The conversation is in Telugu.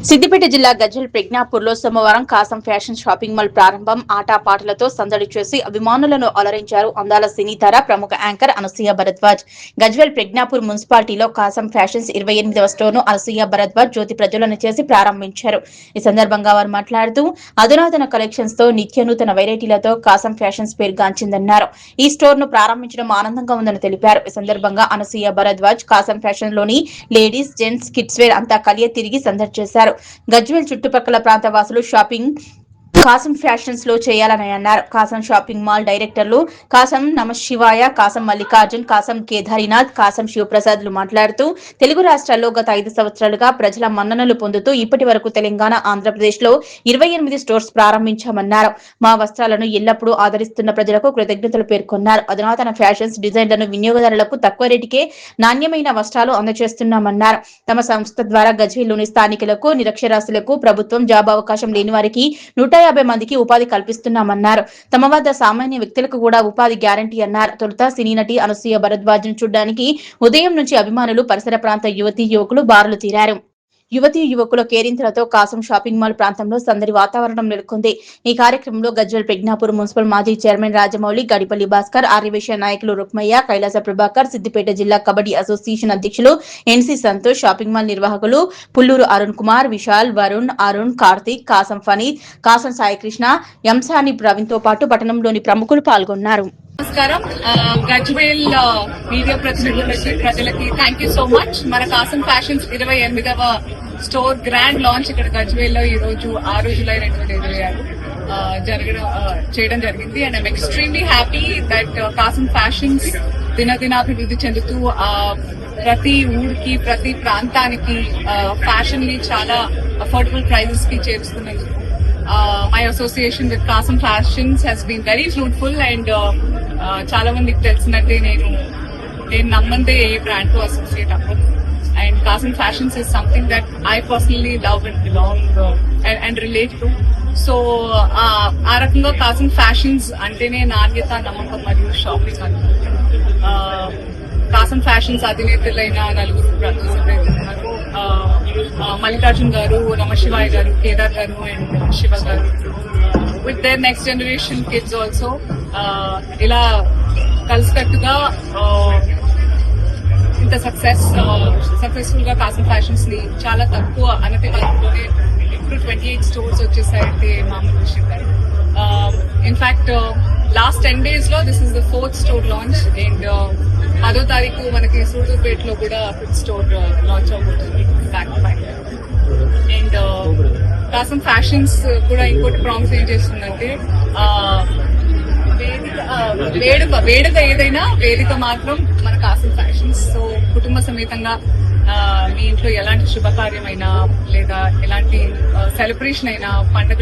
సిద్దిపేట జిల్లా గజ్వెల్ ప్రజ్ఞాపూర్లో సోమవారం కాసం ఫ్యాషన్ షాపింగ్ మాల్ ప్రారంభం ఆటపాటలతో సందడి చేసి అభిమానులను అలరించారు అందాల సినీ తార ప్రముఖ యాంకర్ అనసూయ భరద్వాజ్. గజ్వెల్ ప్రజ్ఞాపూర్ మున్సిపాలిటీలో కాసం ఫ్యాషన్స్ 28వ స్టోర్ను అనసూయ భరద్వాజ్ జ్యోతి ప్రజ్వలన చేసి ప్రారంభించారు. ఈ సందర్భంగా వారు మాట్లాడుతూ అధునాతన కలెక్షన్స్ తో నిత్య నూతన వెరైటీలతో కాసం ఫ్యాషన్స్ పేరుగాంచిందన్నారు. ఈ స్టోర్ ను ప్రారంభించడం ఆనందంగా ఉందని తెలిపారు. ఈ సందర్భంగా అనసూయ భరద్వాజ్ కాసం ఫ్యాషన్ లోని లేడీస్, జెంట్స్, కిడ్స్ వేర్ అంతా కలియ తిరిగి సందడి చేశారు. గజ్వెల్ చుట్టుపక్కల ప్రాంత వాసులు షాపింగ్ కాసం ఫ్యాషన్స్ లో చేయాలని అన్నారు. కాసం షాపింగ్ మాల్ డైరెక్టర్లు కాసం నమశివాయ, కాసం మల్లికార్జున్, కాసం కేదారినాథ్, కాసం శివప్రసాద్లు మాట్లాడుతూ తెలుగు రాష్ట్రాల్లో గత 5 సంవత్సరాలుగా ప్రజల మన్ననలు పొందుతూ ఇప్పటి వరకు తెలంగాణ, ఆంధ్రప్రదేశ్ లో 28 స్టోర్స్ ప్రారంభించామన్నారు. మా వస్త్రాలను ఎల్లప్పుడూ ఆదరిస్తున్న ప్రజలకు కృతజ్ఞతలు పేర్కొన్నారు. అధునాతన ఫ్యాషన్స్ డిజైన్లను వినియోగదారులకు తక్కువ రేటుకే నాణ్యమైన వస్త్రాలు అందజేస్తున్నామన్నారు. తమ సంస్థ ద్వారా గజ్వేల్లోని స్థానికులకు, నిరక్షరాస్యులకు, ప్రభుత్వం జాబ్ అవకాశం లేని వారికి 150 మందికి ఉపాధి కల్పిస్తున్నామన్నారు. తమ వద్ద సామాన్య వ్యక్తులకు కూడా ఉపాధి గ్యారంటీ అన్నారు. తొలుత సినీ నటి అనసూయ భరద్వాజ్ ను చూడడానికి ఉదయం నుంచి అభిమానులు, పరిసర ప్రాంత యువతీ యువకులు బారులు తీరారు. యువతీ యువకుల కేరింతలతో కాసం షాపింగ్ మాల్ ప్రాంతంలో సందడి వాతావరణం నెలకొంది. ఈ కార్యక్రమంలో గజ్వెల్ ప్రజ్ఞాపూర్ మున్సిపల్ మాజీ చైర్మన్ రాజమౌళి, గడిపల్లి భాస్కర్, ఆర్యవేశ్య నాయకులు రుక్మయ్య, కైలాస ప్రభాకర్, సిద్దిపేట జిల్లా కబడ్డీ అసోసియేషన్ అధ్యక్షులు ఎన్సీ సంతోష్, షాపింగ్ మాల్ నిర్వాహకులు పుల్లూరు అరుణ్ కుమార్, విశాల్, వరుణ్, అరుణ్, కార్తీక్, కాసం ఫనీద్, కాసం సాయికృష్ణ, ఎంసాని ప్రవీణ్ తో పాటు పట్టణంలోని ప్రముఖులు పాల్గొన్నారు. నమస్కారం. గజ్వేల్ మీడియా ప్రజలకి థ్యాంక్ యూ సో మచ్. మన కాసం ఫ్యాషన్స్ 28వ స్టోర్ గ్రాండ్ లాంచ్ ఇక్కడ గజ్వేల్ లో ఈ రోజు 6 జూలై 2026 చేయడం జరిగింది. And I'm extremely happy that Kasam fashions దినదినాభివృద్ధి చెందుతూ ప్రతి ఊరికి, ప్రతి ప్రాంతానికి ఫ్యాషన్ ని చాలా అఫోర్డబుల్ ప్రైజెస్ కి చేరుస్తున్నందుకు my association with Kasam Fashions has been very fruitful and చాలా మందికి తెలిసినట్టే నేను నమ్మందే ఏ బ్రాండ్ తో అసోసియేట్ అవ్వదు. And Kasam fashions is something that I personally love and belong and relate to. So ఆ రకంగా కాసం ఫ్యాషన్స్ అంటేనే నాణ్యత, నమ్మకం మరియు షాపింగ్ కాసం ఫ్యాషన్స్ అధినేతలైన నలుగురు ఉన్నారు. మల్లికార్జున్ గారు, నమశివాయ గారు, కేదార్ గారు అండ్ శివ గారు with their next generation kids also ఇలా కలిసికట్టుగా ఇంత సక్సెస్ఫుల్ గా కాసం ఫ్యాషన్స్ ని చాలా తక్కువ అనతి కాలంలోనే ఇప్పుడు 28 స్టోర్స్ వచ్చేసాయంటే మామూలు విషయం కాదు. ఇన్ఫాక్ట్ లాస్ట్ 10 days లో this is the 4th store launch and 10వ తారీఖు మనకి సూళ్ళూరుపేటలో కూడా 5th స్టోర్ లాంచ్ అవబోతుంది back to back. And Kasam fashions కూడా ఇంకోటి ప్రామిస్ ఏం చేస్తుందంటే వేడుక ఏదైనా వేదిక మాత్రం మన కాసం ఫ్యాషన్స్. సో కుటుంబ సమేతంగా మీ ఇంట్లో ఎలాంటి శుభకార్యమైనా లేదా ఎలాంటి సెలబ్రేషన్ అయినా, పండుగ